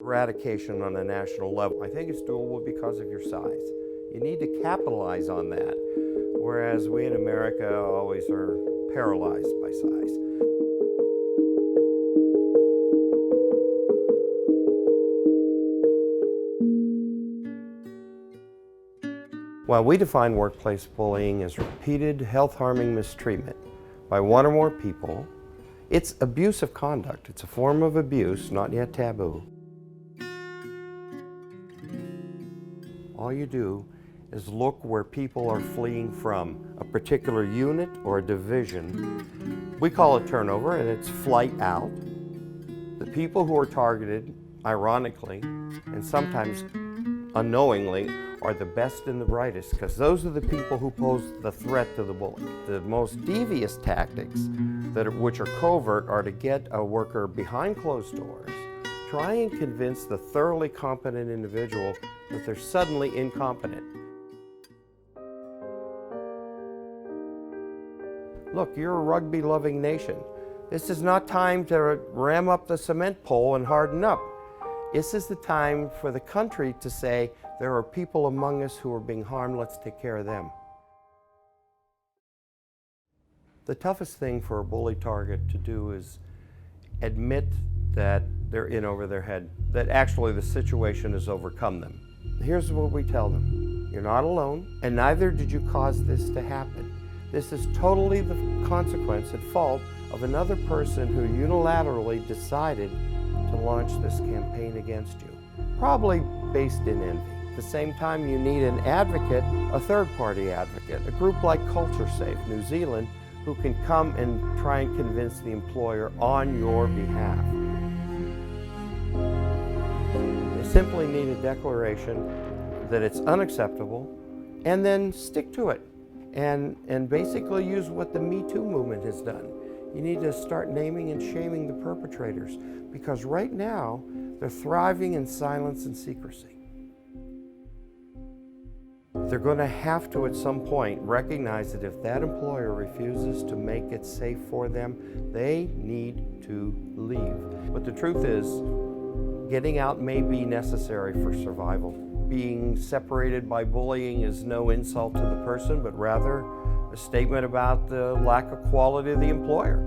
Eradication on a national level, I think it's doable because of your size. You need to capitalize on that, whereas we in America always are paralyzed by size. Well, we define workplace bullying as repeated health-harming mistreatment by one or more people. It's abusive conduct. It's a form of abuse, not yet taboo. All you do is look where people are fleeing from, a particular unit or a division. We call it turnover, and it's flight out. The people who are targeted, ironically, and sometimes unknowingly, are the best and the brightest, because those are the people who pose the threat to the bully. The most devious tactics, which are covert, are to get a worker behind closed doors, try and convince the thoroughly competent individual that they're suddenly incompetent. Look, you're a rugby-loving nation. This is not time to ram up the cement pole and harden up. This is the time for the country to say, there are people among us who are being harmed, let's take care of them. The toughest thing for a bully target to do is admit that they're in over their head, that actually the situation has overcome them. Here's what we tell them. You're not alone, and neither did you cause this to happen. This is totally the consequence and fault of another person who unilaterally decided to launch this campaign against you, probably based in envy. At the same time, you need an advocate, a third-party advocate, a group like Culture Safe, New Zealand, who can come and try and convince the employer on your behalf. They simply need a declaration that it's unacceptable, and then stick to it, and basically use what the Me Too movement has done. You need to start naming and shaming the perpetrators, because right now they're thriving in silence and secrecy. They're going to have to, at some point, recognize that if that employer refuses to make it safe for them, they need to leave. But the truth is, getting out may be necessary for survival. Being separated by bullying is no insult to the person, but rather a statement about the lack of quality of the employer.